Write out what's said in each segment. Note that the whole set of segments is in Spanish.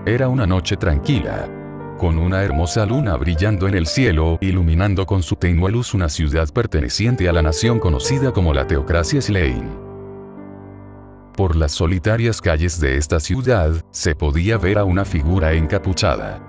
Era una noche tranquila, con una hermosa luna brillando en el cielo, iluminando con su tenue luz una ciudad perteneciente a la nación conocida como la Teocracia Slane. Por las solitarias calles de esta ciudad, se podía ver a una figura encapuchada.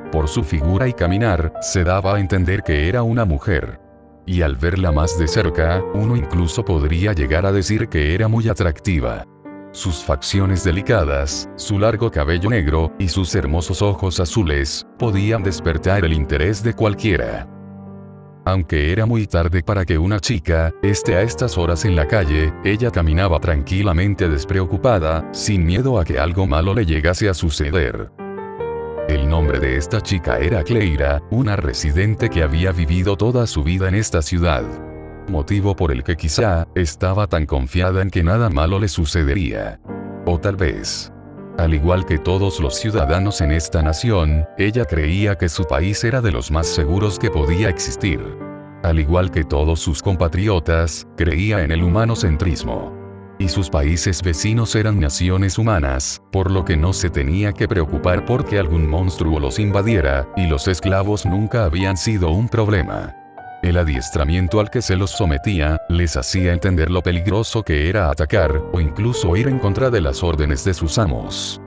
Por su figura y caminar, se daba a entender que era una mujer. Y al verla más de cerca, uno incluso podría llegar a decir que era muy atractiva. Sus facciones delicadas, su largo cabello negro, y sus hermosos ojos azules, podían despertar el interés de cualquiera. Aunque era muy tarde para que una chica esté a estas horas en la calle, ella caminaba tranquilamente despreocupada, sin miedo a que algo malo le llegase a suceder. El nombre de esta chica era Cleira, una residente que había vivido toda su vida en esta ciudad. Motivo por el que quizá estaba tan confiada en que nada malo le sucedería. O tal vez, al igual que todos los ciudadanos en esta nación, ella creía que su país era de los más seguros que podía existir. Al igual que todos sus compatriotas, creía en el humanocentrismo. Y sus países vecinos eran naciones humanas, por lo que no se tenía que preocupar porque algún monstruo los invadiera, y los esclavos nunca habían sido un problema. El adiestramiento al que se los sometía, les hacía entender lo peligroso que era atacar, o incluso ir en contra de las órdenes de sus amos.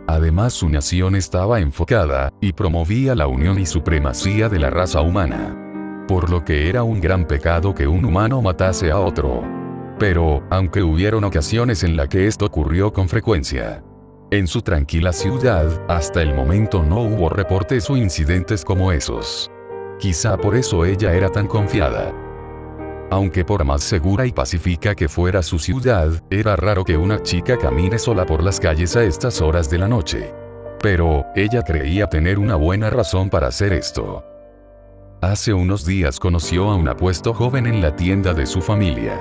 Además, su nación estaba enfocada, y promovía la unión y supremacía de la raza humana. Por lo que era un gran pecado que un humano matase a otro. Pero, aunque hubieron ocasiones en las que esto ocurrió con frecuencia, en su tranquila ciudad, hasta el momento no hubo reportes o incidentes como esos. Quizá por eso ella era tan confiada. Aunque por más segura y pacífica que fuera su ciudad, era raro que una chica camine sola por las calles a estas horas de la noche. Pero, ella creía tener una buena razón para hacer esto. Hace unos días conoció a un apuesto joven en la tienda de su familia.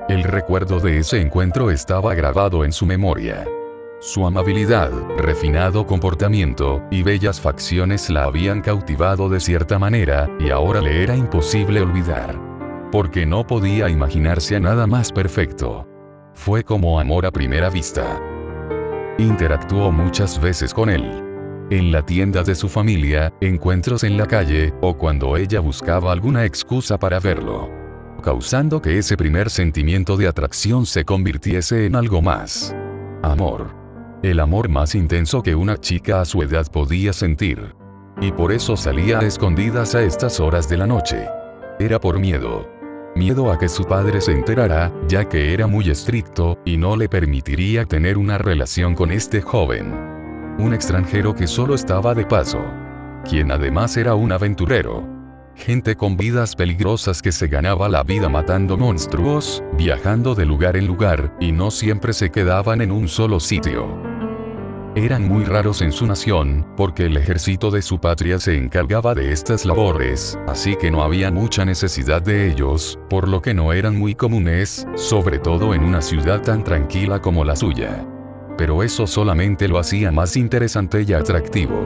El recuerdo de ese encuentro estaba grabado en su memoria. Su amabilidad, refinado comportamiento, y bellas facciones la habían cautivado de cierta manera, y ahora le era imposible olvidar. Porque no podía imaginarse a nada más perfecto. Fue como amor a primera vista. Interactuó muchas veces con él. En la tienda de su familia, encuentros en la calle, o cuando ella buscaba alguna excusa para verlo. Causando que ese primer sentimiento de atracción se convirtiese en algo más. Amor. El amor más intenso que una chica a su edad podía sentir. Y por eso salía a escondidas a estas horas de la noche. Era por miedo. Miedo a que su padre se enterara, ya que era muy estricto, y no le permitiría tener una relación con este joven. Un extranjero que solo estaba de paso. Quien además era un aventurero. Gente con vidas peligrosas que se ganaba la vida matando monstruos, viajando de lugar en lugar, y no siempre se quedaban en un solo sitio. Eran muy raros en su nación, porque el ejército de su patria se encargaba de estas labores, así que no había mucha necesidad de ellos, por lo que no eran muy comunes, sobre todo en una ciudad tan tranquila como la suya. Pero eso solamente lo hacía más interesante y atractivo.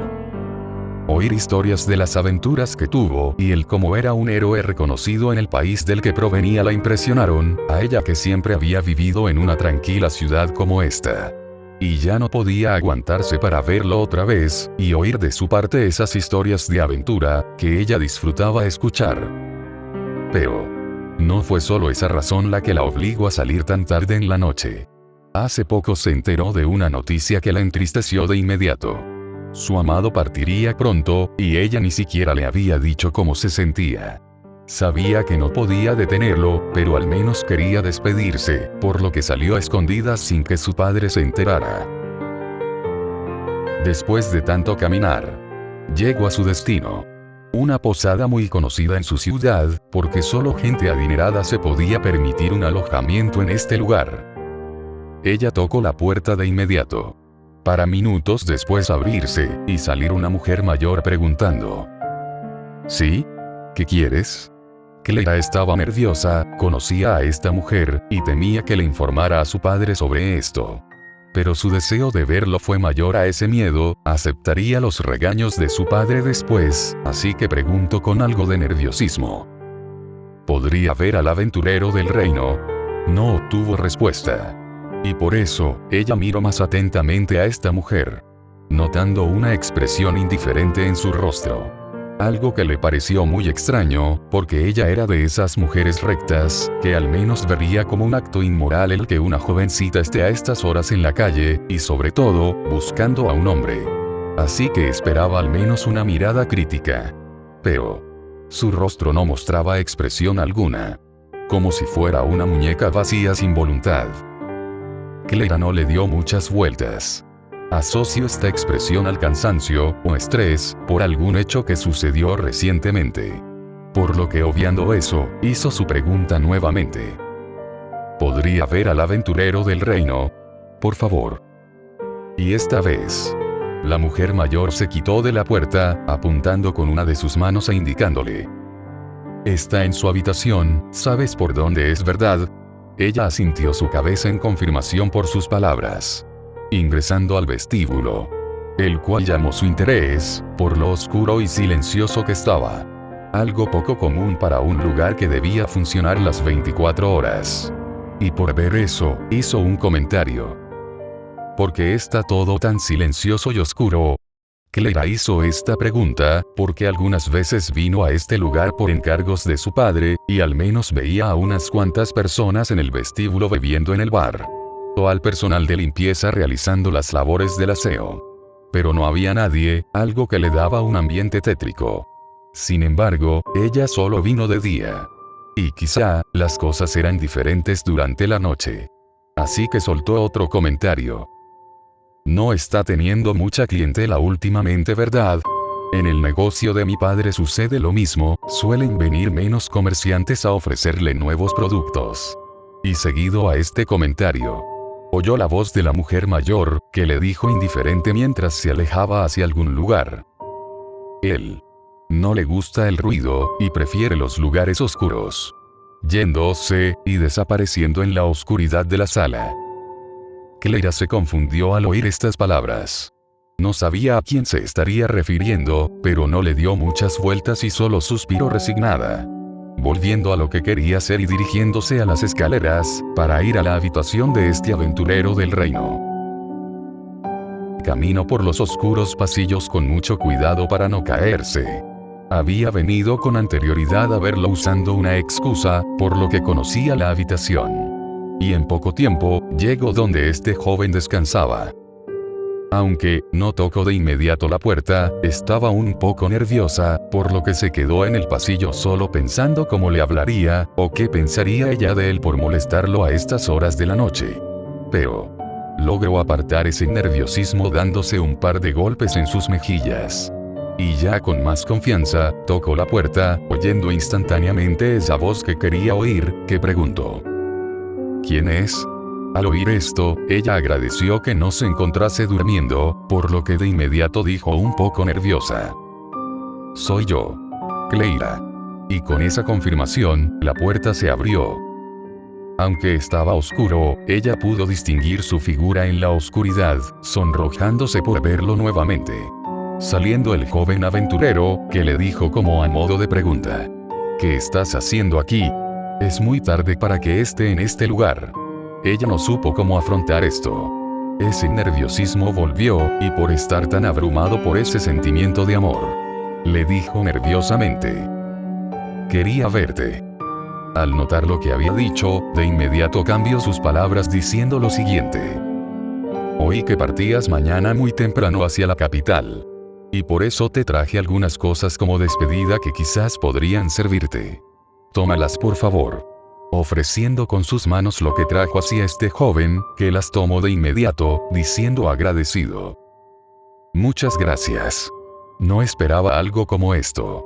Oír historias de las aventuras que tuvo, y el cómo era un héroe reconocido en el país del que provenía la impresionaron, a ella que siempre había vivido en una tranquila ciudad como esta. Y ya no podía aguantarse para verlo otra vez, y oír de su parte esas historias de aventura, que ella disfrutaba escuchar. Pero no fue solo esa razón la que la obligó a salir tan tarde en la noche. Hace poco se enteró de una noticia que la entristeció de inmediato. Su amado partiría pronto, y ella ni siquiera le había dicho cómo se sentía. Sabía que no podía detenerlo, pero al menos quería despedirse, por lo que salió a escondidas sin que su padre se enterara. Después de tanto caminar, llegó a su destino. Una posada muy conocida en su ciudad, porque solo gente adinerada se podía permitir un alojamiento en este lugar. Ella tocó la puerta de inmediato. Para minutos después abrirse, y salir una mujer mayor preguntando: ¿Sí? ¿Qué quieres? Clara estaba nerviosa, conocía a esta mujer, y temía que le informara a su padre sobre esto. Pero su deseo de verlo fue mayor a ese miedo, aceptaría los regaños de su padre después, así que preguntó con algo de nerviosismo: ¿podría ver al aventurero del reino? No obtuvo respuesta. Y por eso, ella miró más atentamente a esta mujer. notando una expresión indiferente en su rostro. Algo que le pareció muy extraño, porque ella era de esas mujeres rectas, que al menos vería como un acto inmoral el que una jovencita esté a estas horas en la calle, y sobre todo, buscando a un hombre. Así que esperaba al menos una mirada crítica. Pero su rostro no mostraba expresión alguna. Como si fuera una muñeca vacía sin voluntad. Clara no le dio muchas vueltas. Asocio esta expresión al cansancio, o estrés, por algún hecho que sucedió recientemente. Por lo que obviando eso, hizo su pregunta nuevamente. ¿Podría ver al aventurero del reino? Por favor. Y esta vez, la mujer mayor se quitó de la puerta, apuntando con una de sus manos e indicándole. Está en su habitación, ¿sabes por dónde es verdad? Ella asintió su cabeza en confirmación por sus palabras. Ingresando al vestíbulo, el cual llamó su interés, por lo oscuro y silencioso que estaba. Algo poco común para un lugar que debía funcionar las 24 horas. Y por ver eso, hizo un comentario. ¿Por qué está todo tan silencioso y oscuro? Clara hizo esta pregunta, porque algunas veces vino a este lugar por encargos de su padre, y al menos veía a unas cuantas personas en el vestíbulo bebiendo en el bar. O al personal de limpieza realizando las labores del aseo. Pero no había nadie, algo que le daba un ambiente tétrico. Sin embargo, ella solo vino de día. Y quizá, las cosas eran diferentes durante la noche. Así que soltó otro comentario. No está teniendo mucha clientela últimamente, ¿verdad? En el negocio de mi padre sucede lo mismo, suelen venir menos comerciantes a ofrecerle nuevos productos. Y seguido a este comentario, oyó la voz de la mujer mayor, que le dijo indiferente mientras se alejaba hacia algún lugar. Él no le gusta el ruido, y prefiere los lugares oscuros. Yéndose, y desapareciendo en la oscuridad de la sala. Clara se confundió al oír estas palabras. No sabía a quién se estaría refiriendo, pero no le dio muchas vueltas y solo suspiró resignada. Volviendo a lo que quería hacer y dirigiéndose a las escaleras, para ir a la habitación de este aventurero del reino. Caminó por los oscuros pasillos con mucho cuidado para no caerse. Había venido con anterioridad a verlo usando una excusa, por lo que conocía la habitación. Y en poco tiempo, llegó donde este joven descansaba. Aunque no tocó de inmediato la puerta, estaba un poco nerviosa, por lo que se quedó en el pasillo solo pensando cómo le hablaría, o qué pensaría ella de él por molestarlo a estas horas de la noche. Pero logró apartar ese nerviosismo dándose un par de golpes en sus mejillas. Y ya con más confianza, tocó la puerta, oyendo instantáneamente esa voz que quería oír, que preguntó. ¿Quién es? Al oír esto, ella agradeció que no se encontrase durmiendo, por lo que de inmediato dijo un poco nerviosa. Soy yo. Clara. Y con esa confirmación, la puerta se abrió. Aunque estaba oscuro, ella pudo distinguir su figura en la oscuridad, sonrojándose por verlo nuevamente. Saliendo el joven aventurero, que le dijo como a modo de pregunta. ¿Qué estás haciendo aquí? Es muy tarde para que esté en este lugar. Ella no supo cómo afrontar esto. Ese nerviosismo volvió, y por estar tan abrumado por ese sentimiento de amor, le dijo nerviosamente. Quería verte. Al notar lo que había dicho, de inmediato cambió sus palabras diciendo lo siguiente. Oí que partías mañana muy temprano hacia la capital. Y por eso te traje algunas cosas como despedida que quizás podrían servirte. Tómalas por favor. Ofreciendo con sus manos lo que trajo hacia este joven, que las tomó de inmediato, diciendo agradecido. Muchas gracias. No esperaba algo como esto.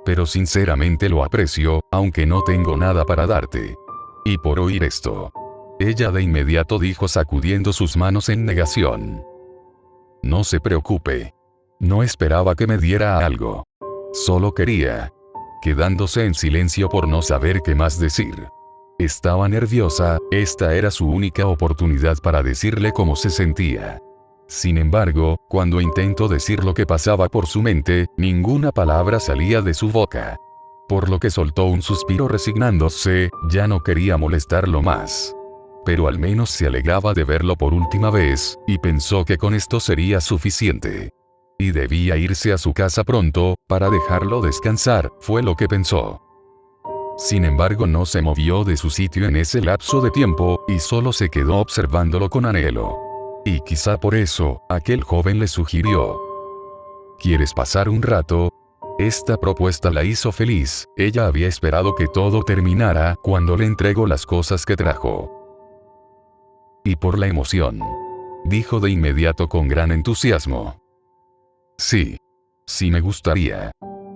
Pero sinceramente lo aprecio, aunque no tengo nada para darte. Y por oír esto, ella de inmediato dijo sacudiendo sus manos en negación. No se preocupe. No esperaba que me diera algo. Solo quería. Quedándose en silencio por no saber qué más decir. Estaba nerviosa, esta era su única oportunidad para decirle cómo se sentía. Sin embargo, cuando intentó decir lo que pasaba por su mente, ninguna palabra salía de su boca. Por lo que soltó un suspiro resignándose, ya no quería molestarlo más. pero al menos se alegraba de verlo por última vez, y pensó que con esto sería suficiente. Y debía irse a su casa pronto, para dejarlo descansar, fue lo que pensó. Sin embargo, no se movió de su sitio en ese lapso de tiempo, y solo se quedó observándolo con anhelo. Y quizá por eso, aquel joven le sugirió: ¿quieres pasar un rato? Esta propuesta la hizo feliz. Ella había esperado que todo terminara cuando le entregó las cosas que trajo. Y por la emoción, dijo de inmediato con gran entusiasmo: sí, sí me gustaría.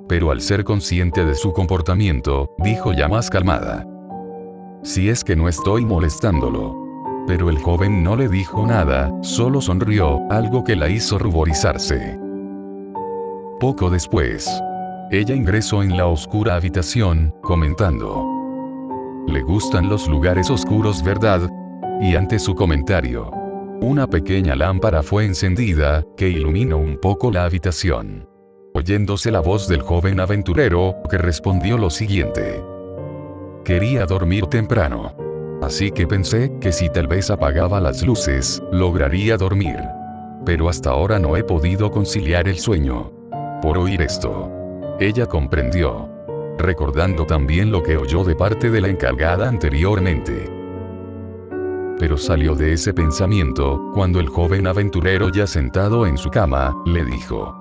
Pero al ser consciente de su comportamiento, dijo ya más calmada: si es que no estoy molestándolo. Pero el joven no le dijo nada, solo sonrió, algo que la hizo ruborizarse. Poco después, ella ingresó en la oscura habitación, comentando: le gustan los lugares oscuros, ¿verdad? Y ante su comentario, una pequeña lámpara fue encendida, que iluminó un poco la habitación. Oyéndose la voz del joven aventurero, que respondió lo siguiente: quería dormir temprano. Así que pensé que si tal vez apagaba las luces, lograría dormir. Pero hasta ahora no he podido conciliar el sueño. Por oír esto, ella comprendió, recordando también lo que oyó de parte de la encargada anteriormente. Pero salió de ese pensamiento, cuando el joven aventurero, ya sentado en su cama, le dijo: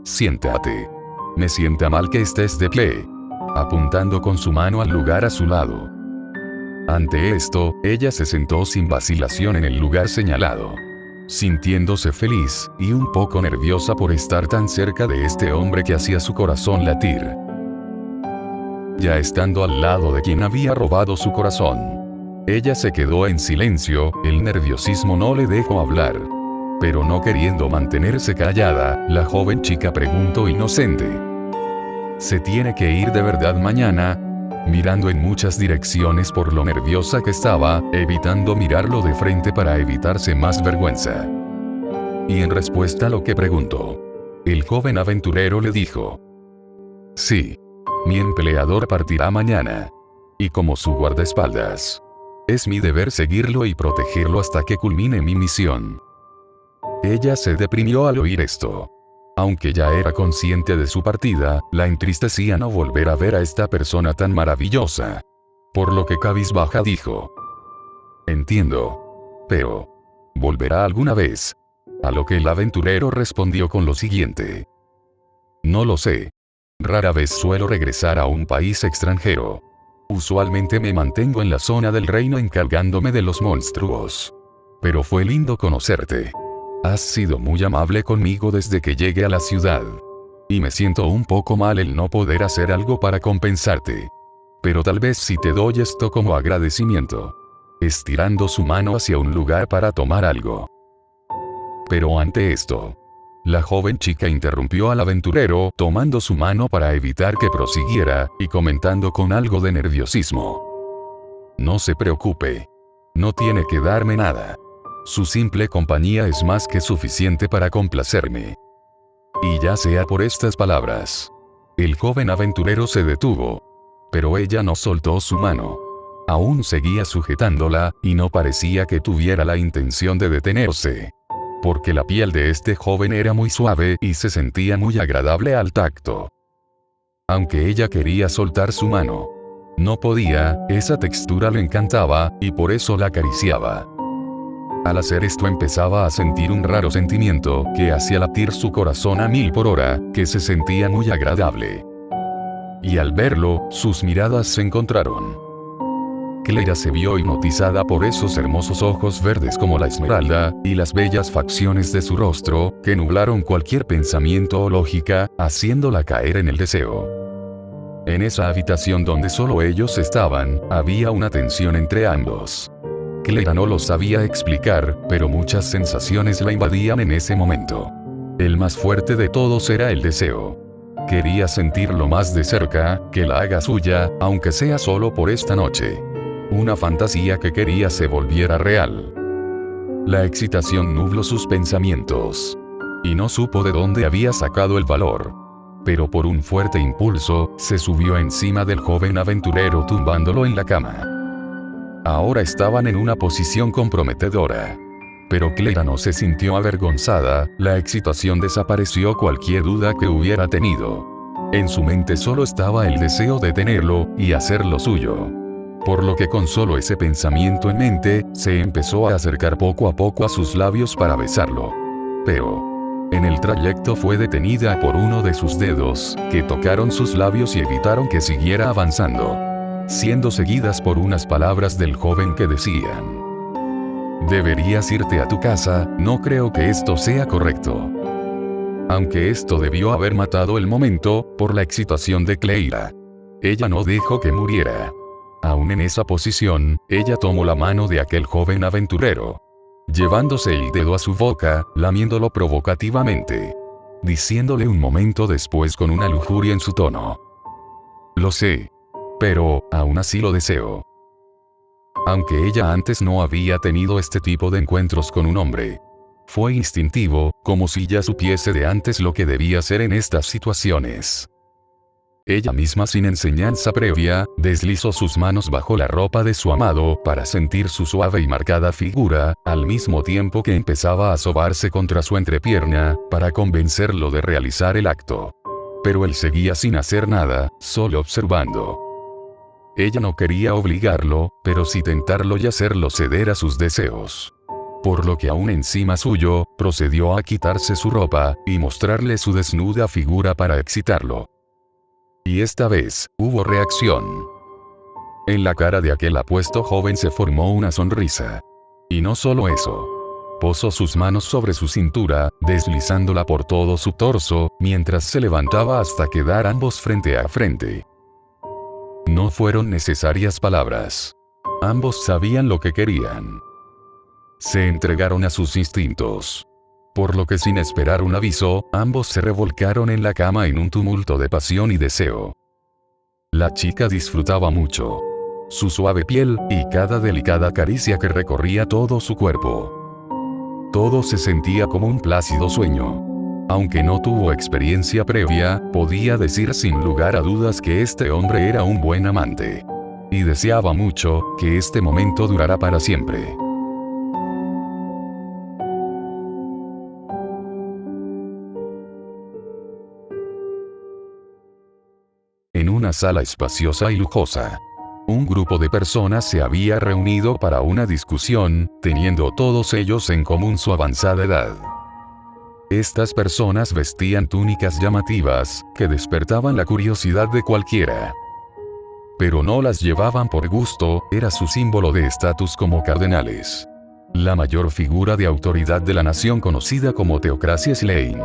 siéntate. Me sienta mal que estés de pie, apuntando con su mano al lugar a su lado. Ante esto, ella se sentó sin vacilación en el lugar señalado, sintiéndose feliz, y un poco nerviosa por estar tan cerca de este hombre que hacía su corazón latir. Ya estando al lado de quien había robado su corazón, ella se quedó en silencio, el nerviosismo no le dejó hablar. Pero no queriendo mantenerse callada, la joven chica preguntó inocente: ¿se tiene que ir de verdad mañana? Mirando en muchas direcciones por lo nerviosa que estaba, evitando mirarlo de frente para evitarse más vergüenza. Y en respuesta a lo que preguntó, el joven aventurero le dijo: sí, mi empleador partirá mañana. Y como su guardaespaldas, es mi deber seguirlo y protegerlo hasta que culmine mi misión. Ella se deprimió al oír esto. Aunque ya era consciente de su partida, la entristecía no volver a ver a esta persona tan maravillosa. Por lo que cabizbaja dijo: entiendo. Pero, ¿volverá alguna vez? A lo que el aventurero respondió con lo siguiente: no lo sé. Rara vez suelo regresar a un país extranjero. Usualmente me mantengo en la zona del reino encargándome de los monstruos. Pero fue lindo conocerte. Has sido muy amable conmigo desde que llegué a la ciudad. Y me siento un poco mal el no poder hacer algo para compensarte. Pero tal vez si te doy esto como agradecimiento. Estirando su mano hacia un lugar para tomar algo. Pero ante esto, la joven chica interrumpió al aventurero, tomando su mano para evitar que prosiguiera, y comentando con algo de nerviosismo: no se preocupe. No tiene que darme nada. Su simple compañía es más que suficiente para complacerme. Y ya sea por estas palabras, el joven aventurero se detuvo. Pero ella no soltó su mano. Aún seguía sujetándola, y no parecía que tuviera la intención de detenerse. Porque la piel de este joven era muy suave y se sentía muy agradable al tacto. Aunque ella quería soltar su mano, no podía, esa textura le encantaba, y por eso la acariciaba. Al hacer esto empezaba a sentir un raro sentimiento que hacía latir su corazón a 1000 por hora, que se sentía muy agradable. Y al verlo, sus miradas se encontraron. Clara se vio hipnotizada por esos hermosos ojos verdes como la esmeralda, y las bellas facciones de su rostro, que nublaron cualquier pensamiento o lógica, haciéndola caer en el deseo. En esa habitación donde solo ellos estaban, había una tensión entre ambos. Clara no lo sabía explicar, pero muchas sensaciones la invadían en ese momento. El más fuerte de todos era el deseo. Quería sentirlo más de cerca, que la haga suya, aunque sea solo por esta noche. Una fantasía que quería se volviera real. La excitación nubló sus pensamientos. Y no supo de dónde había sacado el valor. Pero por un fuerte impulso, se subió encima del joven aventurero tumbándolo en la cama. Ahora estaban en una posición comprometedora. Pero Clara no se sintió avergonzada, la excitación desapareció cualquier duda que hubiera tenido. En su mente solo estaba el deseo de tenerlo, y hacerlo suyo. Por lo que con solo ese pensamiento en mente, se empezó a acercar poco a poco a sus labios para besarlo. Pero, en el trayecto fue detenida por uno de sus dedos, que tocaron sus labios y evitaron que siguiera avanzando. Siendo seguidas por unas palabras del joven que decían: deberías irte a tu casa, no creo que esto sea correcto. Aunque esto debió haber matado el momento, por la excitación de Clara. Ella no dejó que muriera. Aún en esa posición, ella tomó la mano de aquel joven aventurero, llevándose el dedo a su boca, lamiéndolo provocativamente, diciéndole un momento después con una lujuria en su tono: lo sé. Pero, aún así lo deseo. Aunque ella antes no había tenido este tipo de encuentros con un hombre. Fue instintivo, como si ya supiese de antes lo que debía hacer en estas situaciones. Ella misma, sin enseñanza previa, deslizó sus manos bajo la ropa de su amado para sentir su suave y marcada figura, al mismo tiempo que empezaba a sobarse contra su entrepierna, para convencerlo de realizar el acto. Pero él seguía sin hacer nada, solo observando. Ella no quería obligarlo, pero sí tentarlo y hacerlo ceder a sus deseos. Por lo que aún encima suyo, procedió a quitarse su ropa, y mostrarle su desnuda figura para excitarlo. Y esta vez, hubo reacción. En la cara de aquel apuesto joven se formó una sonrisa. Y no solo eso. Posó sus manos sobre su cintura, deslizándola por todo su torso, mientras se levantaba hasta quedar ambos frente a frente. No fueron necesarias palabras. Ambos sabían lo que querían. Se entregaron a sus instintos. Por lo que sin esperar un aviso, ambos se revolcaron en la cama en un tumulto de pasión y deseo. La chica disfrutaba mucho su suave piel, y cada delicada caricia que recorría todo su cuerpo. Todo se sentía como un plácido sueño. Aunque no tuvo experiencia previa, podía decir sin lugar a dudas que este hombre era un buen amante. Y deseaba mucho que este momento durara para siempre. En una sala espaciosa y lujosa, un grupo de personas se había reunido para una discusión, teniendo todos ellos en común su avanzada edad. Estas personas vestían túnicas llamativas, que despertaban la curiosidad de cualquiera. Pero no las llevaban por gusto, era su símbolo de estatus como cardenales. La mayor figura de autoridad de la nación conocida como Teocracia Slane.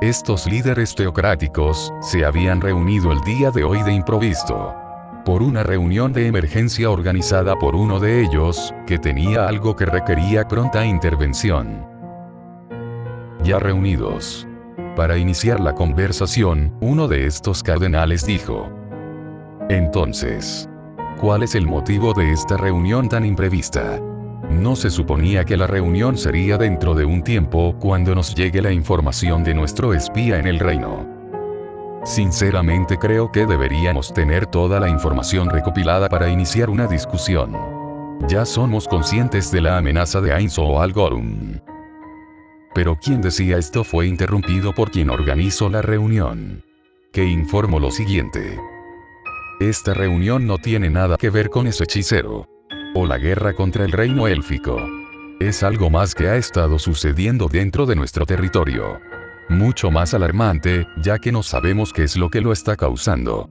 Estos líderes teocráticos, se habían reunido el día de hoy de improviso. Por una reunión de emergencia organizada por uno de ellos, que tenía algo que requería pronta intervención. Ya reunidos. Para iniciar la conversación, uno de estos cardenales dijo: entonces, ¿cuál es el motivo de esta reunión tan imprevista? ¿No se suponía que la reunión sería dentro de un tiempo, cuando nos llegue la información de nuestro espía en el reino? Sinceramente creo que deberíamos tener toda la información recopilada para iniciar una discusión. Ya somos conscientes de la amenaza de Ainzo Al Gorum. Pero quien decía esto fue interrumpido por quien organizó la reunión, que informó lo siguiente: esta reunión no tiene nada que ver con ese hechicero, o la guerra contra el reino élfico. Es algo más que ha estado sucediendo dentro de nuestro territorio. Mucho más alarmante, ya que no sabemos qué es lo que lo está causando.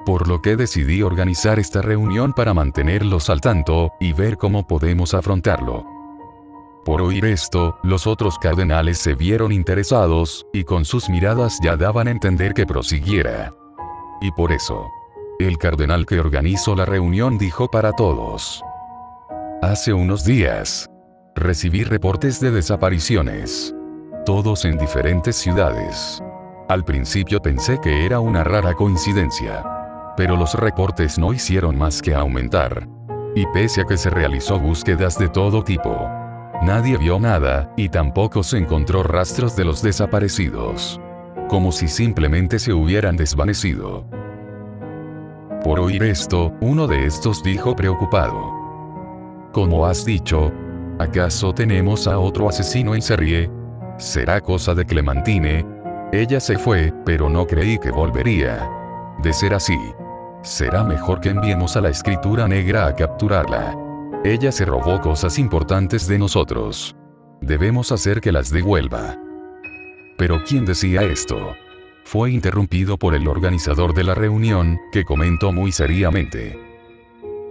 Por lo que decidí organizar esta reunión para mantenerlos al tanto, y ver cómo podemos afrontarlo. Por oír esto, los otros cardenales se vieron interesados, y con sus miradas ya daban a entender que prosiguiera. Y por eso, el cardenal que organizó la reunión dijo para todos: hace unos días, recibí reportes de desapariciones. Todos en diferentes ciudades. Al principio pensé que era una rara coincidencia. Pero los reportes no hicieron más que aumentar. Y pese a que se realizó búsquedas de todo tipo, nadie vio nada, y tampoco se encontró rastros de los desaparecidos. Como si simplemente se hubieran desvanecido. Por oír esto, uno de estos dijo preocupado: como has dicho. ¿Acaso tenemos a otro asesino en serie? ¿Será cosa de Clementine? Ella se fue, pero no creí que volvería. De ser así, será mejor que enviemos a la Escritura Negra a capturarla. Ella se robó cosas importantes de nosotros. Debemos hacer que las devuelva. ¿Pero quién decía esto? Fue interrumpido por el organizador de la reunión, que comentó muy seriamente.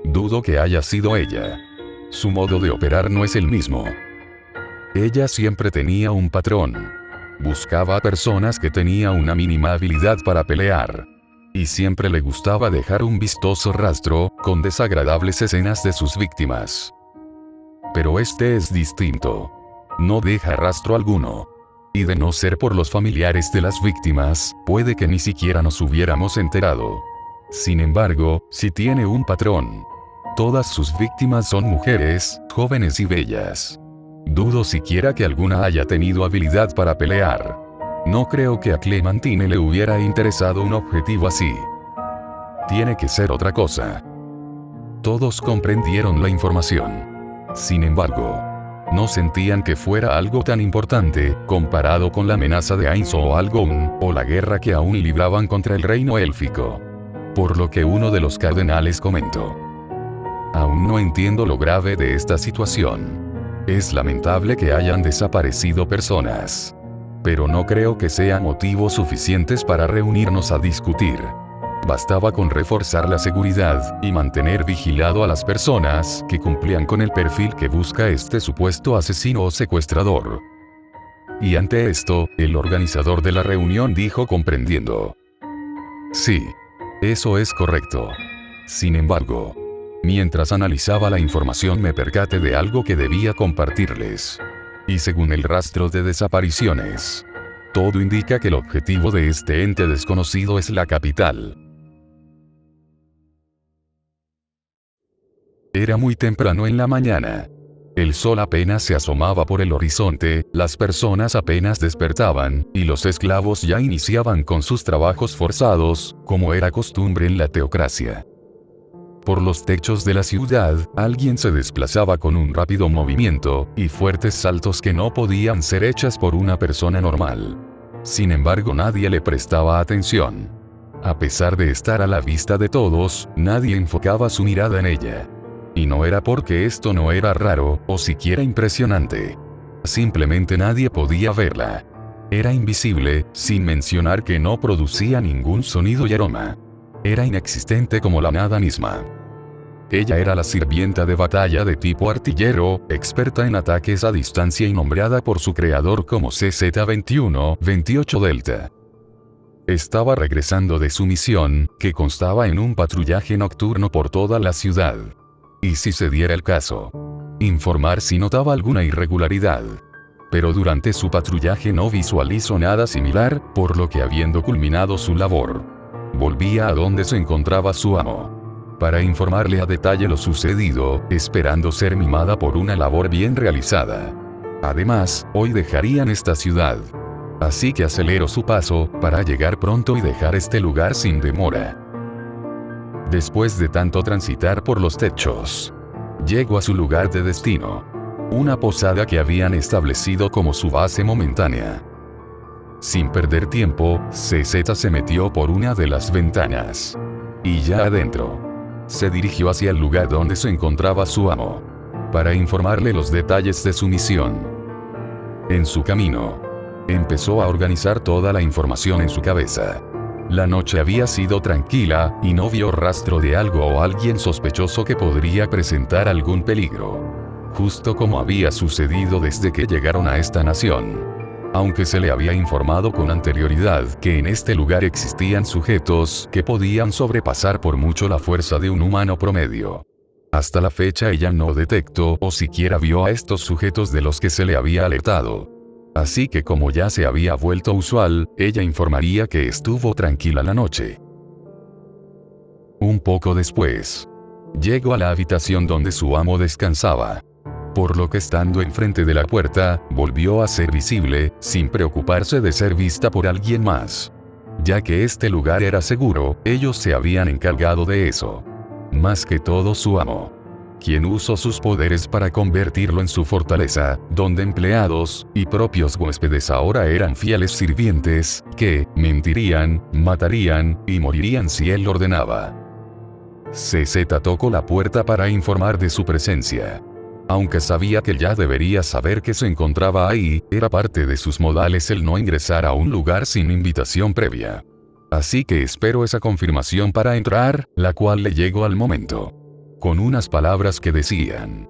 Dudo que haya sido ella. Su modo de operar no es el mismo. Ella siempre tenía un patrón. Buscaba a personas que tenían una mínima habilidad para pelear. Y siempre le gustaba dejar un vistoso rastro, con desagradables escenas de sus víctimas. Pero este es distinto. No deja rastro alguno. Y de no ser por los familiares de las víctimas, puede que ni siquiera nos hubiéramos enterado. Sin embargo, sí tiene un patrón. Todas sus víctimas son mujeres, jóvenes y bellas. Dudo siquiera que alguna haya tenido habilidad para pelear. No creo que a Clementine le hubiera interesado un objetivo así. Tiene que ser otra cosa. Todos comprendieron la información. Sin embargo, no sentían que fuera algo tan importante, comparado con la amenaza de Ainzo o Algoun, o la guerra que aún libraban contra el reino élfico. Por lo que uno de los cardenales comentó. Aún no entiendo lo grave de esta situación. Es lamentable que hayan desaparecido personas. Pero no creo que sean motivos suficientes para reunirnos a discutir. Bastaba con reforzar la seguridad, y mantener vigilado a las personas que cumplían con el perfil que busca este supuesto asesino o secuestrador. Y ante esto, el organizador de la reunión dijo comprendiendo. Sí. Eso es correcto. Sin embargo, mientras analizaba la información me percaté de algo que debía compartirles. Y según el rastro de desapariciones, todo indica que el objetivo de este ente desconocido es la capital. Era muy temprano en la mañana. El sol apenas se asomaba por el horizonte, las personas apenas despertaban, y los esclavos ya iniciaban con sus trabajos forzados, como era costumbre en la teocracia. Por los techos de la ciudad, alguien se desplazaba con un rápido movimiento, y fuertes saltos que no podían ser hechas por una persona normal. Sin embargo, nadie le prestaba atención. A pesar de estar a la vista de todos, nadie enfocaba su mirada en ella. Y no era porque esto no era raro, o siquiera impresionante. Simplemente nadie podía verla. Era invisible, sin mencionar que no producía ningún sonido y aroma. Era inexistente como la nada misma. Ella era la sirvienta de batalla de tipo artillero, experta en ataques a distancia y nombrada por su creador como CZ-21-28 Delta. Estaba regresando de su misión, que constaba en un patrullaje nocturno por toda la ciudad. Y si se diera el caso, informar si notaba alguna irregularidad. Pero durante su patrullaje no visualizó nada similar, por lo que habiendo culminado su labor, volvía a donde se encontraba su amo, para informarle a detalle lo sucedido, esperando ser mimada por una labor bien realizada. Además, hoy dejarían esta ciudad. Así que aceleró su paso, para llegar pronto y dejar este lugar sin demora. Después de tanto transitar por los techos, llegó a su lugar de destino. Una posada que habían establecido como su base momentánea. Sin perder tiempo, CZ se metió por una de las ventanas. Y ya adentro, se dirigió hacia el lugar donde se encontraba su amo, para informarle los detalles de su misión. En su camino, empezó a organizar toda la información en su cabeza. La noche había sido tranquila, y no vio rastro de algo o alguien sospechoso que podría presentar algún peligro. Justo como había sucedido desde que llegaron a esta nación. Aunque se le había informado con anterioridad que en este lugar existían sujetos que podían sobrepasar por mucho la fuerza de un humano promedio. Hasta la fecha ella no detectó o siquiera vio a estos sujetos de los que se le había alertado. Así que como ya se había vuelto usual, ella informaría que estuvo tranquila la noche. Un poco después, llegó a la habitación donde su amo descansaba. Por lo que estando enfrente de la puerta, volvió a ser visible, sin preocuparse de ser vista por alguien más. Ya que este lugar era seguro, ellos se habían encargado de eso. Más que todo su amo. quien usó sus poderes para convertirlo en su fortaleza, donde empleados y propios huéspedes ahora eran fieles sirvientes, que mentirían, matarían y morirían si él ordenaba. CZ tocó la puerta para informar de su presencia. Aunque sabía que ya debería saber que se encontraba ahí, era parte de sus modales el no ingresar a un lugar sin invitación previa. Así que esperó esa confirmación para entrar, la cual le llegó al momento. Con unas palabras que decían: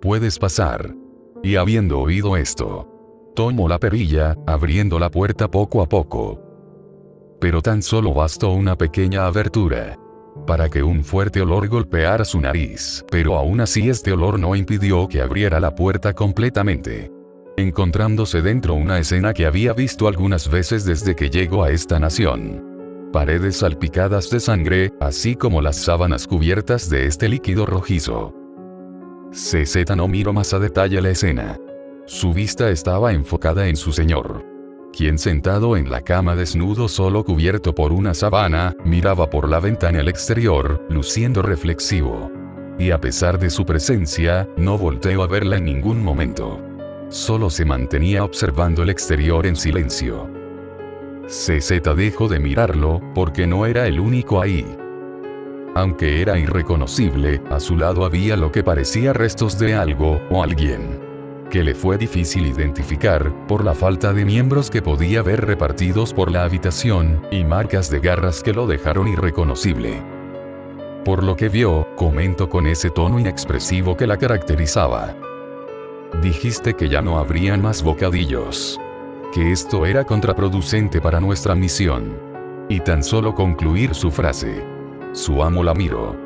«Puedes pasar». Y habiendo oído esto, tomó la perilla, abriendo la puerta poco a poco. Pero tan solo bastó una pequeña abertura para que un fuerte olor golpeara su nariz, pero aún así este olor no impidió que abriera la puerta completamente, encontrándose dentro una escena que había visto algunas veces desde que llegó a esta nación. Paredes salpicadas de sangre, así como las sábanas cubiertas de este líquido rojizo. CZ no miró más a detalle la escena. Su vista estaba enfocada en su señor, quien sentado en la cama desnudo solo cubierto por una sábana, miraba por la ventana al exterior, luciendo reflexivo. Y a pesar de su presencia, no volteó a verla en ningún momento. Solo se mantenía observando el exterior en silencio. CZ dejó de mirarlo, porque no era el único ahí. Aunque era irreconocible, a su lado había lo que parecía restos de algo, o alguien, que le fue difícil identificar, por la falta de miembros que podía ver repartidos por la habitación, y marcas de garras que lo dejaron irreconocible. Por lo que vio, comentó con ese tono inexpresivo que la caracterizaba: «Dijiste que ya no habrían más bocadillos. Que esto era contraproducente para nuestra misión». Y tan solo concluir su frase, su amo la miró,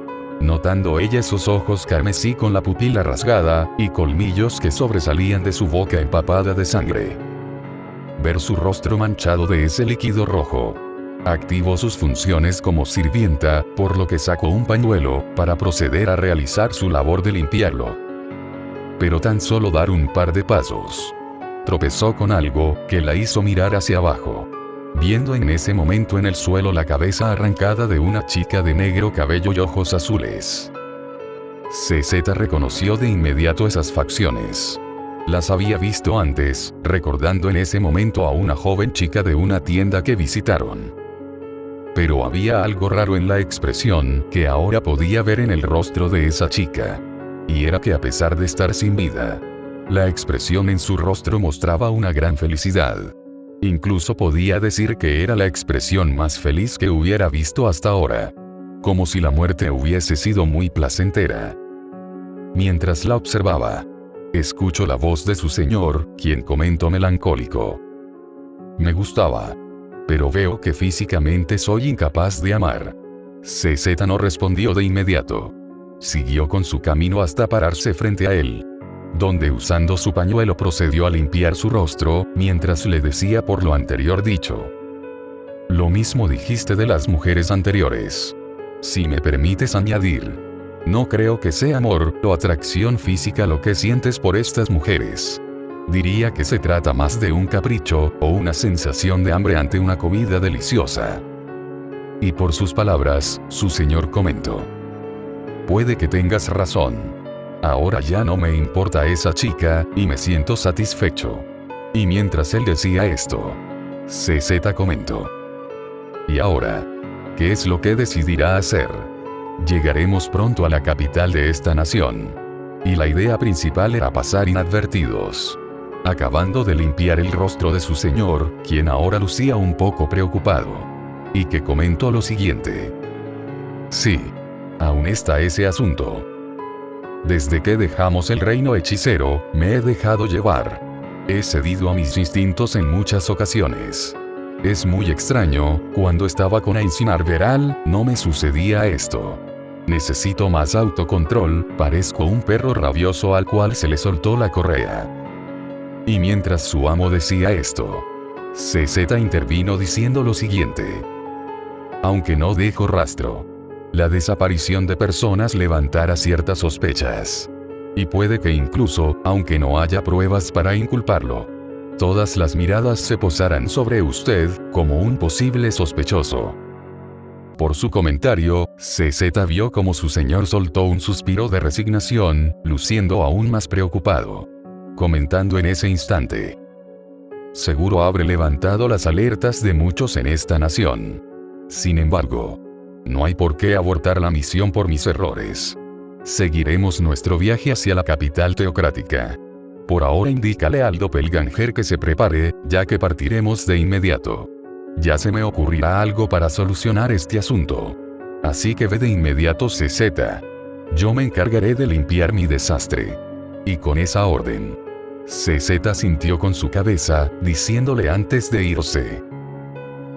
notando ella esos ojos carmesí con la pupila rasgada, y colmillos que sobresalían de su boca empapada de sangre. Ver su rostro manchado de ese líquido rojo. Activó sus funciones como sirvienta, por lo que sacó un pañuelo, para proceder a realizar su labor de limpiarlo. Pero tan solo dar un par de pasos, tropezó con algo, que la hizo mirar hacia abajo, viendo en ese momento en el suelo la cabeza arrancada de una chica de negro cabello y ojos azules. CZ reconoció de inmediato esas facciones. Las había visto antes, recordando en ese momento a una joven chica de una tienda que visitaron. Pero había algo raro en la expresión, que ahora podía ver en el rostro de esa chica. Y era que a pesar de estar sin vida, la expresión en su rostro mostraba una gran felicidad. Incluso podía decir que era la expresión más feliz que hubiera visto hasta ahora. Como si la muerte hubiese sido muy placentera. Mientras la observaba, escuchó la voz de su señor, quien comentó melancólico: «Me gustaba. Pero veo que físicamente soy incapaz de amar». CZ no respondió de inmediato. Siguió con su camino hasta pararse frente a él, donde usando su pañuelo procedió a limpiar su rostro, mientras le decía por lo anterior dicho: «Lo mismo dijiste de las mujeres anteriores. Si me permites añadir, no creo que sea amor o atracción física lo que sientes por estas mujeres. Diría que se trata más de un capricho, o una sensación de hambre ante una comida deliciosa». Y por sus palabras, su señor comentó: «Puede que tengas razón. Ahora ya no me importa esa chica, y me siento satisfecho». Y mientras él decía esto, CZ comentó: «¿Y ahora? ¿Qué es lo que decidirá hacer? Llegaremos pronto a la capital de esta nación». Y la idea principal era pasar inadvertidos. Acabando de limpiar el rostro de su señor, quien ahora lucía un poco preocupado, y que comentó lo siguiente: «Sí. Aún está ese asunto. Desde que dejamos el reino hechicero, me he dejado llevar. He cedido a mis instintos en muchas ocasiones. Es muy extraño, cuando estaba con Aincinar Veral, no me sucedía esto. Necesito más autocontrol, parezco un perro rabioso al cual se le soltó la correa». Y mientras su amo decía esto, CZ intervino diciendo lo siguiente: «Aunque no dejó rastro, la desaparición de personas levantará ciertas sospechas. Y puede que incluso, aunque no haya pruebas para inculparlo, todas las miradas se posarán sobre usted, como un posible sospechoso. Por su comentario, CZ vio como su señor soltó un suspiro de resignación, luciendo aún más preocupado. Comentando en ese instante: seguro habré levantado las alertas de muchos en esta nación. Sin embargo, no hay por qué abortar la misión por mis errores. Seguiremos nuestro viaje hacia la capital teocrática. Por ahora indícale al doppelganger que se prepare, ya que partiremos de inmediato. Ya se me ocurrirá algo para solucionar este asunto. Así que ve de inmediato, CZ. Yo me encargaré de limpiar mi desastre. Y con esa orden, CZ sintió con su cabeza, diciéndole antes de irse: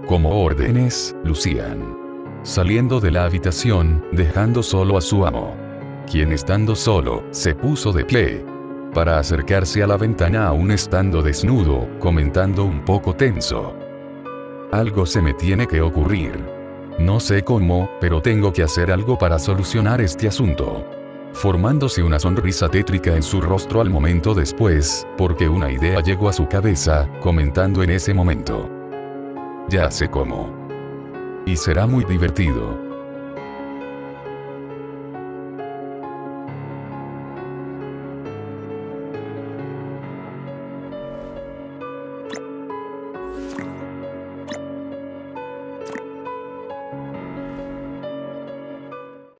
como órdenes, Lucian. Saliendo de la habitación, dejando solo a su amo, quien estando solo, se puso de pie para acercarse a la ventana aún estando desnudo, comentando un poco tenso: algo se me tiene que ocurrir. No sé cómo, pero tengo que hacer algo para solucionar este asunto. Formándose una sonrisa tétrica en su rostro al momento después, porque una idea llegó a su cabeza, comentando en ese momento: ya sé cómo. Y será muy divertido.